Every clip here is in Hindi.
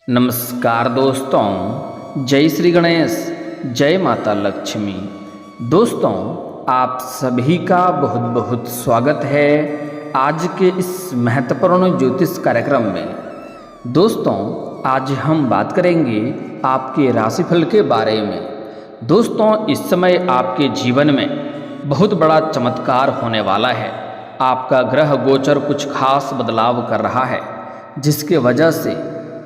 नमस्कार दोस्तों, जय श्री गणेश, जय माता लक्ष्मी। दोस्तों, आप सभी का बहुत बहुत स्वागत है आज के इस महत्वपूर्ण ज्योतिष कार्यक्रम में। दोस्तों, आज हम बात करेंगे आपके राशिफल के बारे में। दोस्तों, इस समय आपके जीवन में बहुत बड़ा चमत्कार होने वाला है। आपका ग्रह गोचर कुछ खास बदलाव कर रहा है, जिसके वजह से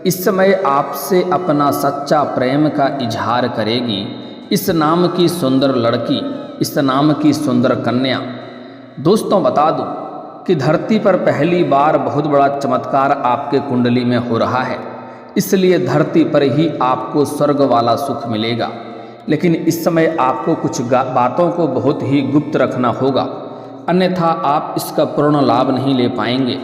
इस समय आपसे अपना सच्चा प्रेम का इजहार करेगी इस नाम की सुंदर लड़की, इस नाम की सुंदर कन्या। दोस्तों, बता दूं कि धरती पर पहली बार बहुत बड़ा चमत्कार आपके कुंडली में हो रहा है, इसलिए धरती पर ही आपको स्वर्ग वाला सुख मिलेगा। लेकिन इस समय आपको कुछ बातों को बहुत ही गुप्त रखना होगा, अन्यथा आप इसका पूर्ण लाभ नहीं ले पाएंगे।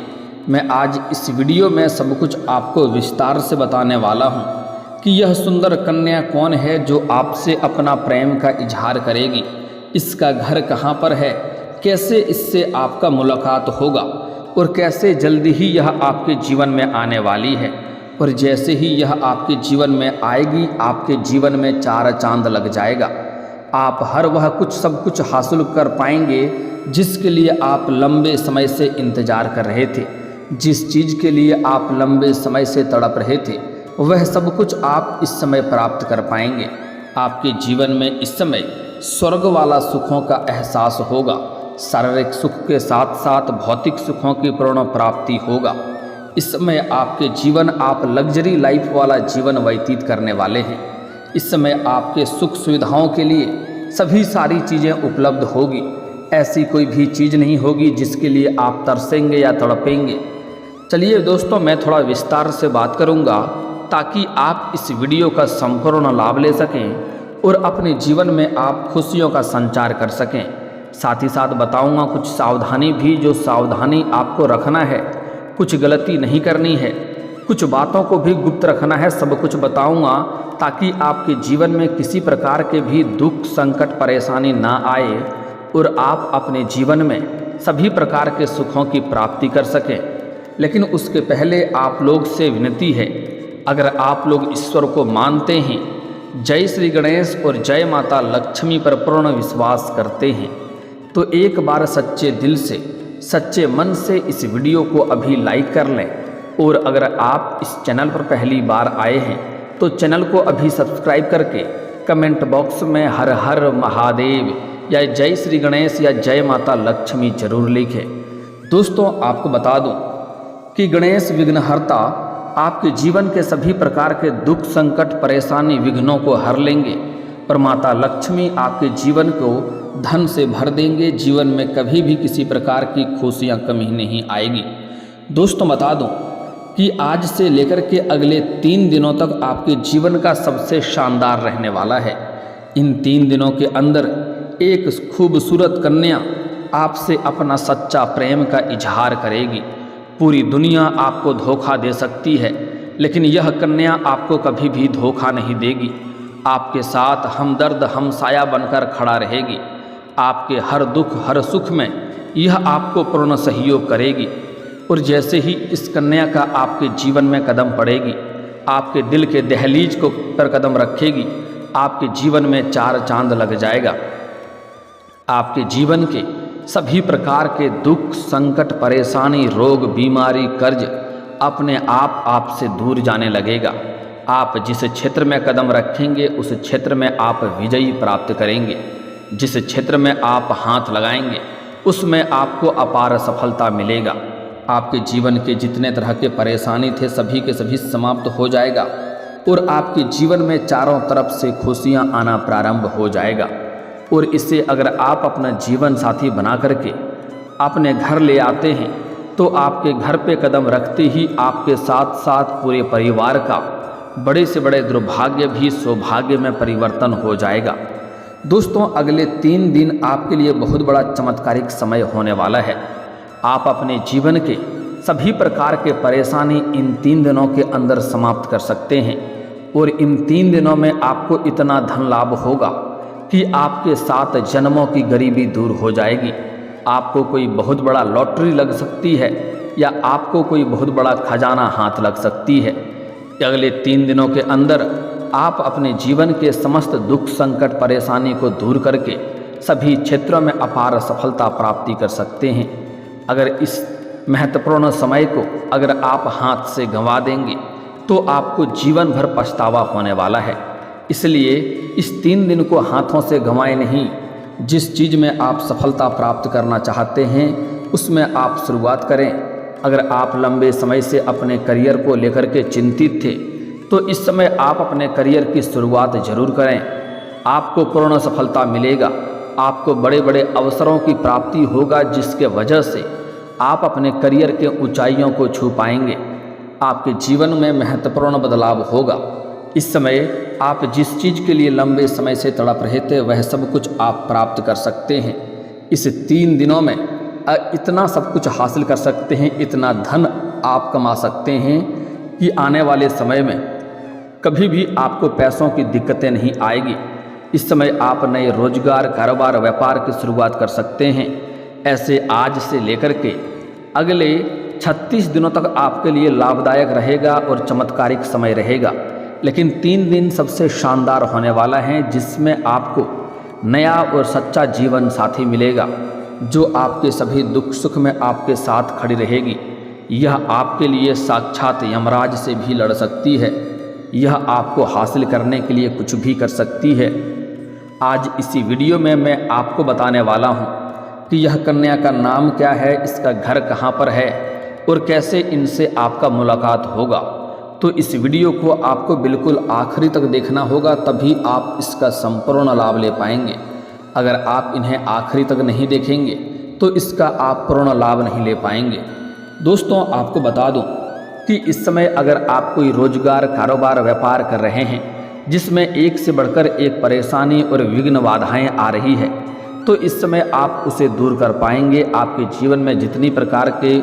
मैं आज इस वीडियो में सब कुछ आपको विस्तार से बताने वाला हूं कि यह सुंदर कन्या कौन है जो आपसे अपना प्रेम का इजहार करेगी, इसका घर कहां पर है, कैसे इससे आपका मुलाकात होगा और कैसे जल्दी ही यह आपके जीवन में आने वाली है। और जैसे ही यह आपके जीवन में आएगी, आपके जीवन में चार चांद लग जाएगा। आप हर वह कुछ सब कुछ हासिल कर पाएंगे जिसके लिए आप लंबे समय से इंतजार कर रहे थे, जिस चीज़ के लिए आप लंबे समय से तड़प रहे थे, वह सब कुछ आप इस समय प्राप्त कर पाएंगे। आपके जीवन में इस समय स्वर्ग वाला सुखों का एहसास होगा। शारीरिक सुख के साथ साथ भौतिक सुखों की पूर्ण प्राप्ति होगा। इस समय आपके जीवन, आप लग्जरी लाइफ वाला जीवन व्यतीत करने वाले हैं। इस समय आपके सुख सुविधाओं के लिए सभी सारी चीज़ें उपलब्ध होगी। ऐसी कोई भी चीज़ नहीं होगी जिसके लिए आप तरसेंगे या तड़पेंगे। चलिए दोस्तों, मैं थोड़ा विस्तार से बात करूंगा ताकि आप इस वीडियो का संपूर्ण लाभ ले सकें और अपने जीवन में आप खुशियों का संचार कर सकें। साथ ही साथ बताऊंगा कुछ सावधानी भी, जो सावधानी आपको रखना है, कुछ गलती नहीं करनी है, कुछ बातों को भी गुप्त रखना है। सब कुछ बताऊंगा ताकि आपके जीवन में किसी प्रकार के भी दुख, संकट, परेशानी ना आए और आप अपने जीवन में सभी प्रकार के सुखों की प्राप्ति कर सकें। लेकिन उसके पहले आप लोग से विनती है, अगर आप लोग ईश्वर को मानते हैं, जय श्री गणेश और जय माता लक्ष्मी पर पूर्ण विश्वास करते हैं, तो एक बार सच्चे दिल से, सच्चे मन से इस वीडियो को अभी लाइक कर लें। और अगर आप इस चैनल पर पहली बार आए हैं तो चैनल को अभी सब्सक्राइब करके कमेंट बॉक्स में हर हर महादेव या जय श्री गणेश या जय माता लक्ष्मी जरूर लिखें। दोस्तों, आपको बता दूं कि गणेश विघ्नहर्ता आपके जीवन के सभी प्रकार के दुख, संकट, परेशानी, विघ्नों को हर लेंगे और माता लक्ष्मी आपके जीवन को धन से भर देंगे। जीवन में कभी भी किसी प्रकार की खुशियां कमी नहीं आएगी। दोस्तों, बता दूं कि आज से लेकर के अगले 3 दिनों तक आपके जीवन का सबसे शानदार रहने वाला है। इन 3 दिनों के अंदर एक खूबसूरत कन्या आपसे अपना सच्चा प्रेम का इजहार करेगी। पूरी दुनिया आपको धोखा दे सकती है, लेकिन यह कन्या आपको कभी भी धोखा नहीं देगी। आपके साथ हमदर्द, हमसाया बनकर खड़ा रहेगी। आपके हर दुख, हर सुख में यह आपको पूर्ण सहयोग करेगी। और जैसे ही इस कन्या का आपके जीवन में कदम पड़ेगी, आपके दिल के दहलीज को पर कदम रखेगी, आपके जीवन में चार चांद लग जाएगा। आपके जीवन के सभी प्रकार के दुख, संकट, परेशानी, रोग, बीमारी, कर्ज अपने आप आपसे दूर जाने लगेगा। आप जिस क्षेत्र में कदम रखेंगे उस क्षेत्र में आप विजयी प्राप्त करेंगे। जिस क्षेत्र में आप हाथ लगाएंगे उसमें आपको अपार सफलता मिलेगा। आपके जीवन के जितने तरह के परेशानी थे सभी के सभी समाप्त हो जाएगा और आपके जीवन में चारों तरफ से खुशियां आना प्रारंभ हो जाएगा। और इसे अगर आप अपना जीवन साथी बना करके अपने घर ले आते हैं तो आपके घर पे कदम रखते ही आपके साथ साथ पूरे परिवार का बड़े से बड़े दुर्भाग्य भी सौभाग्य में परिवर्तन हो जाएगा। दोस्तों, अगले 3 दिन आपके लिए बहुत बड़ा चमत्कारिक समय होने वाला है। आप अपने जीवन के सभी प्रकार के परेशानी इन 3 दिनों के अंदर समाप्त कर सकते हैं। और इन 3 दिनों में आपको इतना धन लाभ होगा कि आपके 7 जन्मों की गरीबी दूर हो जाएगी। आपको कोई बहुत बड़ा लॉटरी लग सकती है या आपको कोई बहुत बड़ा खजाना हाथ लग सकती है। अगले 3 दिनों के अंदर आप अपने जीवन के समस्त दुख संकट परेशानी को दूर करके सभी क्षेत्रों में अपार सफलता प्राप्ति कर सकते हैं। अगर इस महत्वपूर्ण समय को अगर आप हाथ से गंवा देंगे तो आपको जीवन भर पछतावा होने वाला है। इसलिए इस 3 दिन को हाथों से गंवाएं नहीं। जिस चीज़ में आप सफलता प्राप्त करना चाहते हैं उसमें आप शुरुआत करें। अगर आप लंबे समय से अपने करियर को लेकर के चिंतित थे तो इस समय आप अपने करियर की शुरुआत जरूर करें। आपको पूर्ण सफलता मिलेगा। आपको बड़े बड़े अवसरों की प्राप्ति होगा जिसके वजह से आप अपने करियर के ऊंचाइयों को छू पाएंगे। आपके जीवन में महत्वपूर्ण बदलाव होगा। इस समय आप जिस चीज़ के लिए लंबे समय से तड़प रहे थे वह सब कुछ आप प्राप्त कर सकते हैं। इस 3 दिनों में इतना सब कुछ हासिल कर सकते हैं, इतना धन आप कमा सकते हैं कि आने वाले समय में कभी भी आपको पैसों की दिक्कतें नहीं आएगी। इस समय आप नए रोजगार, कारोबार, व्यापार की शुरुआत कर सकते हैं। ऐसे आज से लेकर के अगले 36 दिनों तक आपके लिए लाभदायक रहेगा और चमत्कारिक समय रहेगा। लेकिन 3 दिन सबसे शानदार होने वाला है जिसमें आपको नया और सच्चा जीवन साथी मिलेगा जो आपके सभी दुख सुख में आपके साथ खड़ी रहेगी। यह आपके लिए साक्षात यमराज से भी लड़ सकती है। यह आपको हासिल करने के लिए कुछ भी कर सकती है। आज इसी वीडियो में मैं आपको बताने वाला हूँ कि यह कन्या का नाम क्या है, इसका घर कहाँ पर है और कैसे इनसे आपका मुलाकात होगा। तो इस वीडियो को आपको बिल्कुल आखिरी तक देखना होगा, तभी आप इसका संपूर्ण लाभ ले पाएंगे। अगर आप इन्हें आखिरी तक नहीं देखेंगे तो इसका आप पूर्ण लाभ नहीं ले पाएंगे। दोस्तों, आपको बता दूं कि इस समय अगर आप कोई रोजगार, कारोबार, व्यापार कर रहे हैं जिसमें एक से बढ़कर एक परेशानी और विघ्न बाधाएं आ रही है तो इस समय आप उसे दूर कर पाएंगे। आपके जीवन में जितनी प्रकार के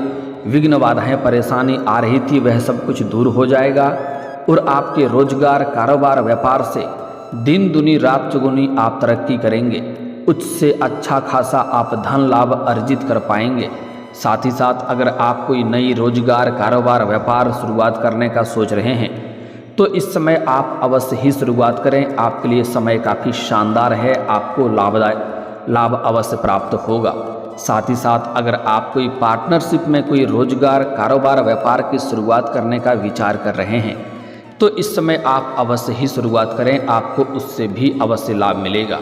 विघ्न बाधाएं, परेशानी आ रही थी वह सब कुछ दूर हो जाएगा और आपके रोजगार, कारोबार, व्यापार से दिन दुनी रात चौगुनी आप तरक्की करेंगे। उससे अच्छा खासा आप धन लाभ अर्जित कर पाएंगे। साथ ही साथ अगर आप कोई नई रोजगार, कारोबार, व्यापार शुरुआत करने का सोच रहे हैं तो इस समय आप अवश्य ही शुरुआत करें। आपके लिए समय काफ़ी शानदार है, आपको लाभ अवश्य प्राप्त होगा। साथ ही साथ अगर आप कोई पार्टनरशिप में कोई रोजगार, कारोबार, व्यापार की शुरुआत करने का विचार कर रहे हैं तो इस समय आप अवश्य ही शुरुआत करें, आपको उससे भी अवश्य लाभ मिलेगा।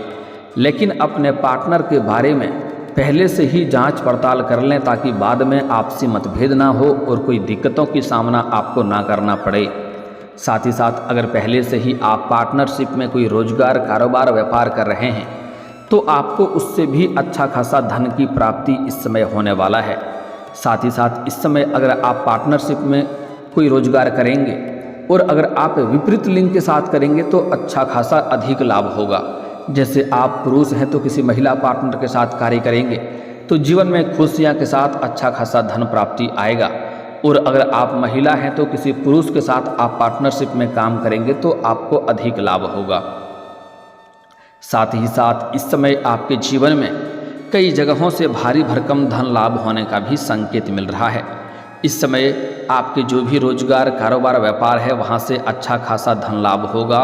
लेकिन अपने पार्टनर के बारे में पहले से ही जांच पड़ताल कर लें ताकि बाद में आपसी मतभेद ना हो और कोई दिक्कतों की सामना आपको ना करना पड़े। साथ ही साथ अगर पहले से ही आप पार्टनरशिप में कोई रोजगार, कारोबार, व्यापार कर रहे हैं तो आपको उससे भी अच्छा खासा धन की प्राप्ति इस समय होने वाला है। साथ ही साथ इस समय अगर आप पार्टनरशिप में कोई रोजगार करेंगे और अगर आप विपरीत लिंग के साथ करेंगे तो अच्छा खासा अधिक लाभ होगा। जैसे आप पुरुष हैं तो किसी महिला पार्टनर के साथ कार्य करेंगे तो जीवन में खुशियाँ के साथ अच्छा खासा धन प्राप्ति आएगा। और अगर आप महिला हैं तो किसी पुरुष के साथ आप पार्टनरशिप में काम करेंगे तो आपको अधिक लाभ होगा। साथ ही साथ इस समय आपके जीवन में कई जगहों से भारी भरकम धन लाभ होने का भी संकेत मिल रहा है। इस समय आपके जो भी रोजगार, कारोबार, व्यापार है वहाँ से अच्छा खासा धन लाभ होगा।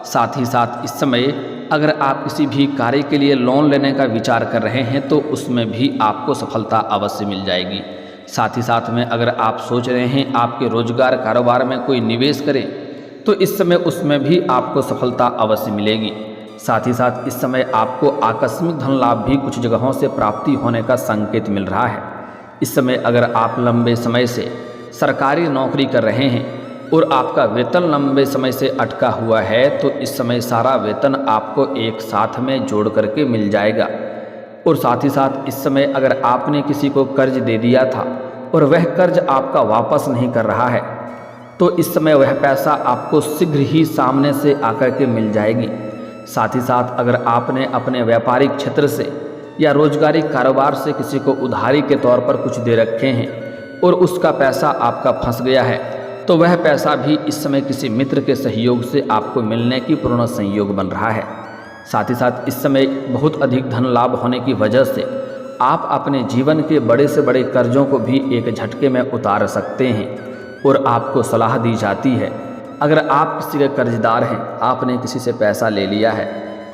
साथ ही साथ इस समय अगर आप किसी भी कार्य के लिए लोन लेने का विचार कर रहे हैं तो उसमें भी आपको सफलता अवश्य मिल जाएगी। साथ ही साथ में अगर आप सोच रहे हैं आपके रोजगार, कारोबार में कोई निवेश करें तो इस समय उसमें भी आपको सफलता अवश्य मिलेगी। साथ ही साथ इस समय आपको आकस्मिक धन लाभ भी कुछ जगहों से प्राप्ति होने का संकेत मिल रहा है। इस समय अगर आप लंबे समय से सरकारी नौकरी कर रहे हैं और आपका वेतन लंबे समय से अटका हुआ है तो इस समय सारा वेतन आपको एक साथ में जोड़ करके मिल जाएगा। और साथ ही साथ इस समय अगर आपने किसी को कर्ज दे दिया था और वह कर्ज आपका वापस नहीं कर रहा है तो इस समय वह पैसा आपको शीघ्र ही सामने से आकर के मिल जाएगी। साथ ही साथ अगर आपने अपने व्यापारिक क्षेत्र से या रोजगारी कारोबार से किसी को उधारी के तौर पर कुछ दे रखे हैं और उसका पैसा आपका फंस गया है तो वह पैसा भी इस समय किसी मित्र के सहयोग से आपको मिलने की पूर्ण संयोग बन रहा है। साथ ही साथ इस समय बहुत अधिक धन लाभ होने की वजह से आप अपने जीवन के बड़े से बड़े कर्जों को भी एक झटके में उतार सकते हैं। और आपको सलाह दी जाती है अगर आप किसी के कर्जदार हैं, आपने किसी से पैसा ले लिया है,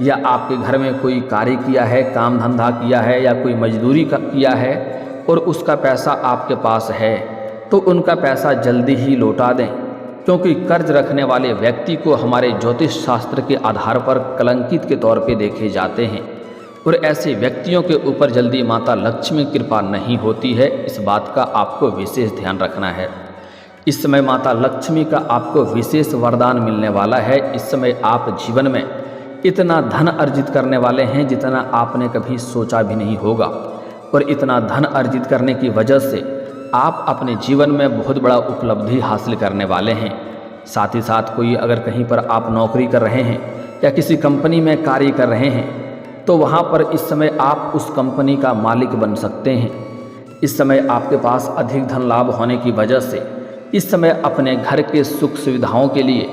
या आपके घर में कोई कार्य किया है, काम धंधा किया है, या कोई मजदूरी किया है और उसका पैसा आपके पास है, तो उनका पैसा जल्दी ही लौटा दें, क्योंकि कर्ज रखने वाले व्यक्ति को हमारे ज्योतिष शास्त्र के आधार पर कलंकित के तौर पे देखे जाते हैं और ऐसे व्यक्तियों के ऊपर जल्दी माता लक्ष्मी की कृपा नहीं होती है। इस बात का आपको विशेष ध्यान रखना है। इस समय माता लक्ष्मी का आपको विशेष वरदान मिलने वाला है। इस समय आप जीवन में इतना धन अर्जित करने वाले हैं जितना आपने कभी सोचा भी नहीं होगा, और इतना धन अर्जित करने की वजह से आप अपने जीवन में बहुत बड़ा उपलब्धि हासिल करने वाले हैं। साथ ही साथ कोई अगर कहीं पर आप नौकरी कर रहे हैं या किसी कंपनी में कार्य कर रहे हैं, तो वहाँ पर इस समय आप उस कंपनी का मालिक बन सकते हैं। इस समय आपके पास अधिक धन लाभ होने की वजह से इस समय अपने घर के सुख सुविधाओं के लिए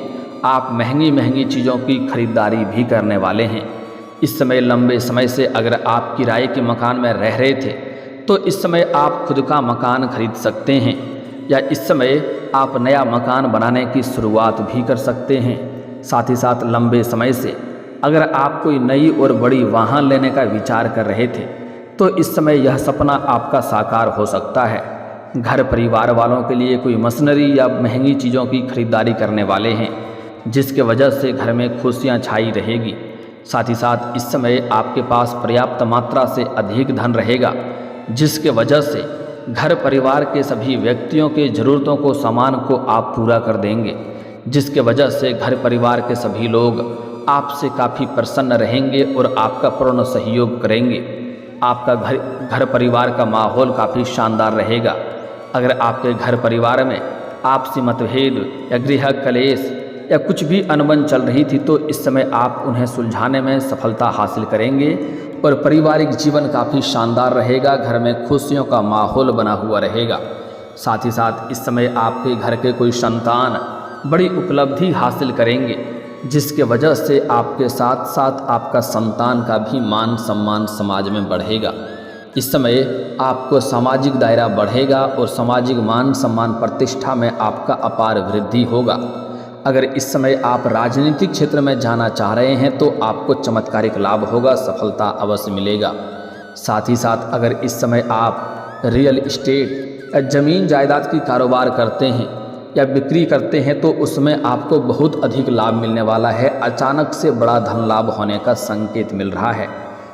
आप महंगी महंगी चीज़ों की खरीदारी भी करने वाले हैं। इस समय लंबे समय से अगर आप किराए के मकान में रह रहे थे, तो इस समय आप खुद का मकान खरीद सकते हैं, या इस समय आप नया मकान बनाने की शुरुआत भी कर सकते हैं। साथ ही साथ लंबे समय से अगर आप कोई नई और बड़ी वाहन लेने का विचार कर रहे थे, तो इस समय यह सपना आपका साकार हो सकता है। घर परिवार वालों के लिए कोई मशीनरी या महंगी चीज़ों की खरीदारी करने वाले हैं, जिसके वजह से घर में खुशियां छाई रहेगी। साथ ही साथ इस समय आपके पास पर्याप्त मात्रा से अधिक धन रहेगा, जिसके वजह से घर परिवार के सभी व्यक्तियों के ज़रूरतों को सामान को आप पूरा कर देंगे, जिसके वजह से घर परिवार के सभी लोग आपसे काफ़ी प्रसन्न रहेंगे और आपका पूर्ण सहयोग करेंगे। आपका घर परिवार का माहौल काफ़ी शानदार रहेगा। अगर आपके घर परिवार में आपसी मतभेद या गृह कलेश या कुछ भी अनबन चल रही थी, तो इस समय आप उन्हें सुलझाने में सफलता हासिल करेंगे और पारिवारिक जीवन काफ़ी शानदार रहेगा। घर में खुशियों का माहौल बना हुआ रहेगा। साथ ही साथ इस समय आपके घर के कोई संतान बड़ी उपलब्धि हासिल करेंगे, जिसके वजह से आपके साथ साथ आपका संतान का भी मान सम्मान समाज में बढ़ेगा। इस समय आपको सामाजिक दायरा बढ़ेगा और सामाजिक मान सम्मान प्रतिष्ठा में आपका अपार वृद्धि होगा। अगर इस समय आप राजनीतिक क्षेत्र में जाना चाह रहे हैं, तो आपको चमत्कारिक लाभ होगा, सफलता अवश्य मिलेगा। साथ ही साथ अगर इस समय आप रियल इस्टेट या ज़मीन जायदाद की कारोबार करते हैं या बिक्री करते हैं, तो उसमें आपको बहुत अधिक लाभ मिलने वाला है। अचानक से बड़ा धन लाभ होने का संकेत मिल रहा है।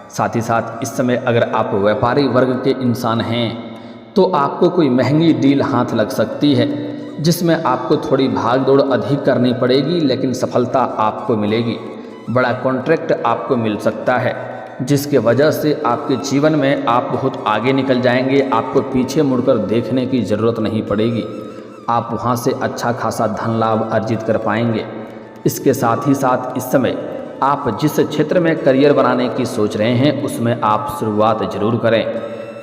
साथ ही साथ इस समय अगर आप व्यापारी वर्ग के इंसान हैं, तो आपको कोई महंगी डील हाथ लग सकती है, जिसमें आपको थोड़ी भाग दौड़ अधिक करनी पड़ेगी, लेकिन सफलता आपको मिलेगी। बड़ा कॉन्ट्रैक्ट आपको मिल सकता है, जिसके वजह से आपके जीवन में आप बहुत आगे निकल जाएंगे। आपको पीछे मुड़कर देखने की ज़रूरत नहीं पड़ेगी। आप वहां से अच्छा खासा धन लाभ अर्जित कर पाएंगे। इसके साथ ही साथ इस समय आप जिस क्षेत्र में करियर बनाने की सोच रहे हैं, उसमें आप शुरुआत जरूर करें।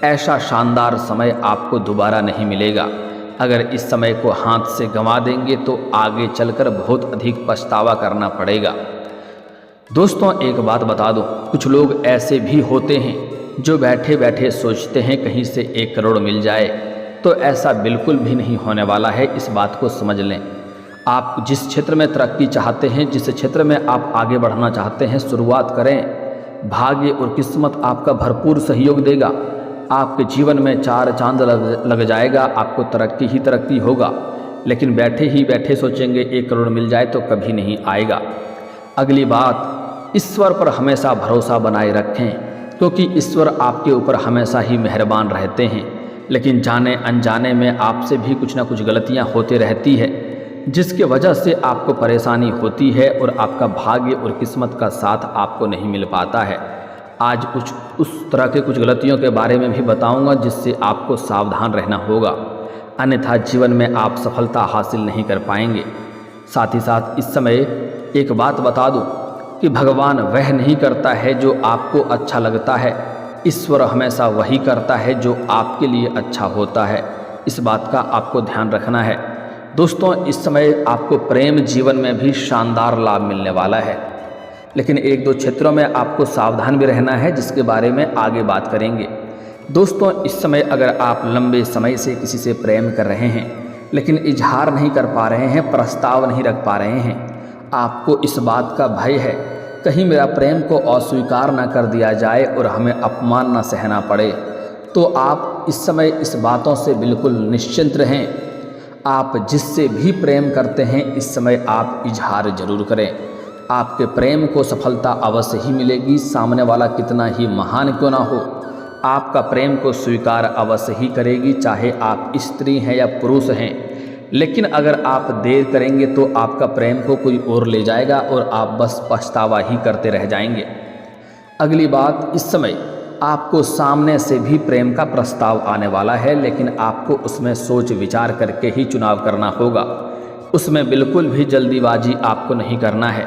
ऐसा शानदार समय आपको दोबारा नहीं मिलेगा। अगर इस समय को हाथ से गंवा देंगे, तो आगे चलकर बहुत अधिक पछतावा करना पड़ेगा। दोस्तों, एक बात बता दूं, कुछ लोग ऐसे भी होते हैं जो बैठे बैठे सोचते हैं कहीं से 1 करोड़ मिल जाए, तो ऐसा बिल्कुल भी नहीं होने वाला है। इस बात को समझ लें। आप जिस क्षेत्र में तरक्की चाहते हैं, जिस क्षेत्र में आप आगे बढ़ना चाहते हैं, शुरुआत करें। भाग्य और किस्मत आपका भरपूर सहयोग देगा। आपके जीवन में 4 चांद लग जाएगा। आपको तरक्की ही तरक्की होगा। लेकिन बैठे ही बैठे सोचेंगे 1 करोड़ मिल जाए, तो कभी नहीं आएगा। अगली बात, ईश्वर पर हमेशा भरोसा बनाए रखें, क्योंकि ईश्वर आपके ऊपर हमेशा ही मेहरबान रहते हैं। लेकिन जाने अनजाने में आपसे भी कुछ ना कुछ गलतियां होते रहती है, जिसके वजह से आपको परेशानी होती है और आपका भाग्य और किस्मत का साथ आपको नहीं मिल पाता है। आज कुछ उस तरह के कुछ गलतियों के बारे में भी बताऊंगा, जिससे आपको सावधान रहना होगा, अन्यथा जीवन में आप सफलता हासिल नहीं कर पाएंगे। साथ ही साथ इस समय एक बात बता दूं कि भगवान वह नहीं करता है जो आपको अच्छा लगता है, ईश्वर हमेशा वही करता है जो आपके लिए अच्छा होता है। इस बात का आपको ध्यान रखना है। दोस्तों, इस समय आपको प्रेम जीवन में भी शानदार लाभ मिलने वाला है, लेकिन 1-2 क्षेत्रों में आपको सावधान भी रहना है, जिसके बारे में आगे बात करेंगे। दोस्तों, इस समय अगर आप लंबे समय से किसी से प्रेम कर रहे हैं, लेकिन इजहार नहीं कर पा रहे हैं, प्रस्ताव नहीं रख पा रहे हैं। आपको इस बात का भय है कहीं मेरा प्रेम को अस्वीकार न कर दिया जाए और हमें अपमान न सहना पड़े, तो आप इस समय इस बातों से बिल्कुल निश्चिंत रहें। आप जिससे भी प्रेम करते हैं इस समय आप इजहार जरूर करें। आपके प्रेम को सफलता अवश्य ही मिलेगी, सामने वाला कितना ही महान क्यों ना हो, आपका प्रेम को स्वीकार अवश्य ही करेगी, चाहे आप स्त्री हैं या पुरुष हैं। लेकिन अगर आप देर करेंगे तो आपका प्रेम को कोई और ले जाएगा और आप बस पछतावा ही करते रह जाएंगे। अगली बात, इस समय आपको सामने से भी प्रेम का प्रस्ताव आने वाला है, लेकिन आपको उसमें सोच विचार करके ही चुनाव करना होगा। उसमें बिल्कुल भी जल्दीबाजी आपको नहीं करना है,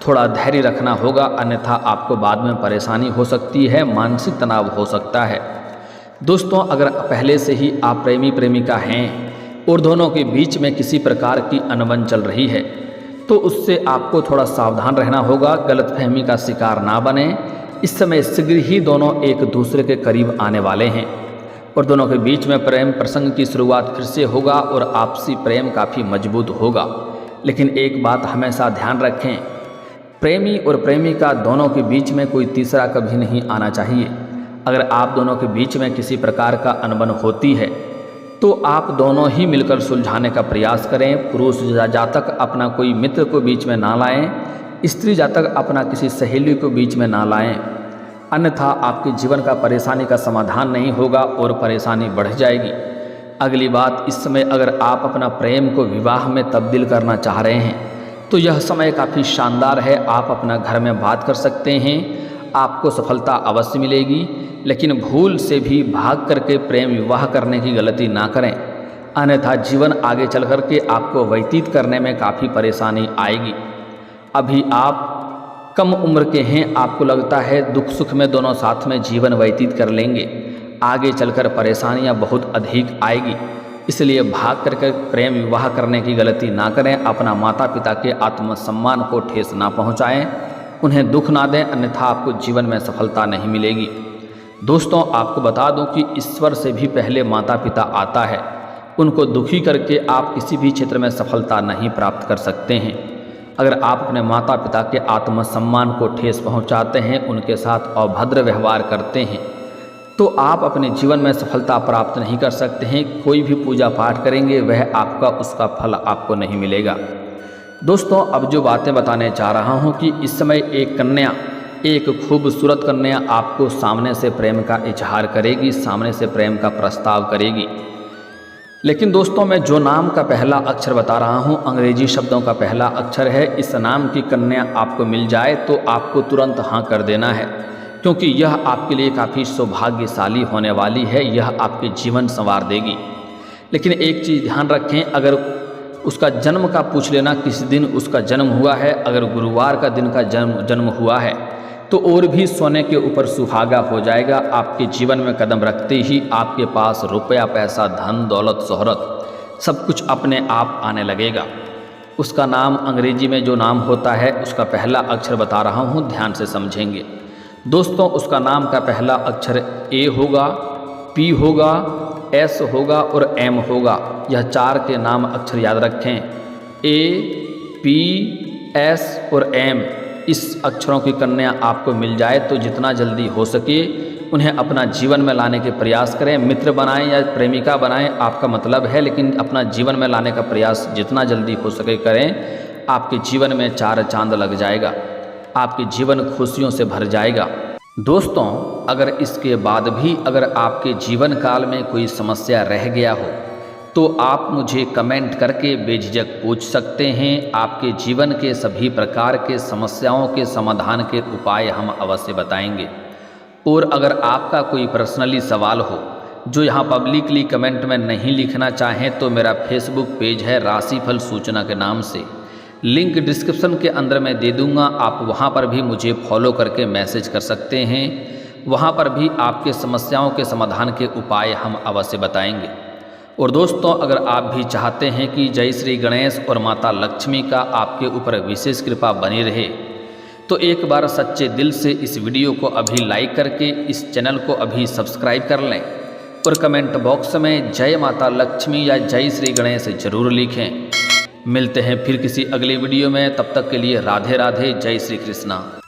थोड़ा धैर्य रखना होगा, अन्यथा आपको बाद में परेशानी हो सकती है, मानसिक तनाव हो सकता है। दोस्तों, अगर पहले से ही आप प्रेमी प्रेमिका हैं और दोनों के बीच में किसी प्रकार की अनबन चल रही है तो उससे आपको थोड़ा सावधान रहना होगा, गलतफहमी का शिकार ना बने। इस समय शीघ्र ही दोनों एक दूसरे के करीब आने वाले हैं और दोनों के बीच में प्रेम प्रसंग की शुरुआत फिर से होगा और आपसी प्रेम काफ़ी मजबूत होगा। लेकिन एक बात हमेशा ध्यान रखें, प्रेमी और प्रेमिका दोनों के बीच में कोई तीसरा कभी नहीं आना चाहिए। अगर आप दोनों के बीच में किसी प्रकार का अनबन होती है तो आप दोनों ही मिलकर सुलझाने का प्रयास करें। पुरुष जातक अपना कोई मित्र को बीच में ना लाएं, स्त्री जातक अपना किसी सहेली को बीच में ना लाएं, अन्यथा आपके जीवन का परेशानी का समाधान नहीं होगा और परेशानी बढ़ जाएगी। अगली बात, इस समय अगर आप अपना प्रेम को विवाह में तब्दील करना चाह रहे हैं तो यह समय काफ़ी शानदार है। आप अपना घर में बात कर सकते हैं, आपको सफलता अवश्य मिलेगी, लेकिन भूल से भी भाग करके प्रेम विवाह करने की गलती ना करें, अन्यथा जीवन आगे चल कर के आपको व्यतीत करने में काफ़ी परेशानी आएगी। अभी आप कम उम्र के हैं, आपको लगता है दुख सुख में दोनों साथ में जीवन व्यतीत कर लेंगे, आगे चलकर परेशानियां बहुत अधिक आएगी। इसलिए भाग करके प्रेम विवाह करने की गलती ना करें। अपना माता पिता के आत्मसम्मान को ठेस ना पहुँचाएँ, उन्हें दुख ना दें, अन्यथा आपको जीवन में सफलता नहीं मिलेगी। दोस्तों, आपको बता दूं कि ईश्वर से भी पहले माता पिता आता है। उनको दुखी करके आप किसी भी क्षेत्र में सफलता नहीं प्राप्त कर सकते हैं। अगर आप अपने माता पिता के आत्मसम्मान को ठेस पहुंचाते हैं, उनके साथ अभद्र व्यवहार करते हैं, तो आप अपने जीवन में सफलता प्राप्त नहीं कर सकते हैं। कोई भी पूजा पाठ करेंगे वह आपका उसका फल आपको नहीं मिलेगा। दोस्तों, अब जो बातें बताने जा रहा हूँ कि इस समय एक खूबसूरत कन्या आपको सामने से प्रेम का इजहार करेगी, सामने से प्रेम का प्रस्ताव करेगी। लेकिन दोस्तों, मैं जो नाम का पहला अक्षर बता रहा हूँ अंग्रेजी शब्दों का पहला अक्षर है। इस नाम की कन्या आपको मिल जाए तो आपको तुरंत हाँ कर देना है, क्योंकि यह आपके लिए काफ़ी सौभाग्यशाली होने वाली है, यह आपके जीवन संवार देगी। लेकिन एक चीज़ ध्यान रखें, अगर उसका जन्म का पूछ लेना किस दिन उसका जन्म हुआ है। अगर गुरुवार का दिन का जन्म हुआ है तो और भी सोने के ऊपर सुहागा हो जाएगा। आपके जीवन में कदम रखते ही आपके पास रुपया पैसा धन दौलत शोहरत सब कुछ अपने आप आने लगेगा। उसका नाम अंग्रेजी में जो नाम होता है उसका पहला अक्षर बता रहा हूँ, ध्यान से समझेंगे। दोस्तों, उसका नाम का पहला अक्षर ए होगा, पी होगा, एस होगा और एम होगा। यह चार के नाम अक्षर याद रखें, ए, पी, एस और एम। इस अक्षरों की कन्या आपको मिल जाए तो जितना जल्दी हो सके उन्हें अपना जीवन में लाने के प्रयास करें। मित्र बनाएं या प्रेमिका बनाएं आपका मतलब है, लेकिन अपना जीवन में लाने का प्रयास जितना जल्दी हो सके करें। आपके जीवन में चार चांद लग जाएगा, आपके जीवन खुशियों से भर जाएगा। दोस्तों, अगर इसके बाद भी अगर आपके जीवन काल में कोई समस्या रह गया हो तो आप मुझे कमेंट करके बेझिझक पूछ सकते हैं। आपके जीवन के सभी प्रकार के समस्याओं के समाधान के उपाय हम अवश्य बताएंगे। और अगर आपका कोई पर्सनली सवाल हो जो यहाँ पब्लिकली कमेंट में नहीं लिखना चाहें तो मेरा फेसबुक पेज है राशिफल सूचना के नाम से, लिंक डिस्क्रिप्शन के अंदर मैं दे दूँगा। आप वहाँ पर भी मुझे फॉलो करके मैसेज कर सकते हैं। वहाँ पर भी आपके समस्याओं के समाधान के उपाय हम अवश्य बताएंगे। और दोस्तों, अगर आप भी चाहते हैं कि जय श्री गणेश और माता लक्ष्मी का आपके ऊपर विशेष कृपा बनी रहे तो एक बार सच्चे दिल से इस वीडियो को अभी लाइक करके इस चैनल को अभी सब्सक्राइब कर लें, और कमेंट बॉक्स में जय माता लक्ष्मी या जय श्री गणेश जरूर लिखें। मिलते हैं फिर किसी अगली वीडियो में, तब तक के लिए राधे राधे, जय श्री कृष्णा।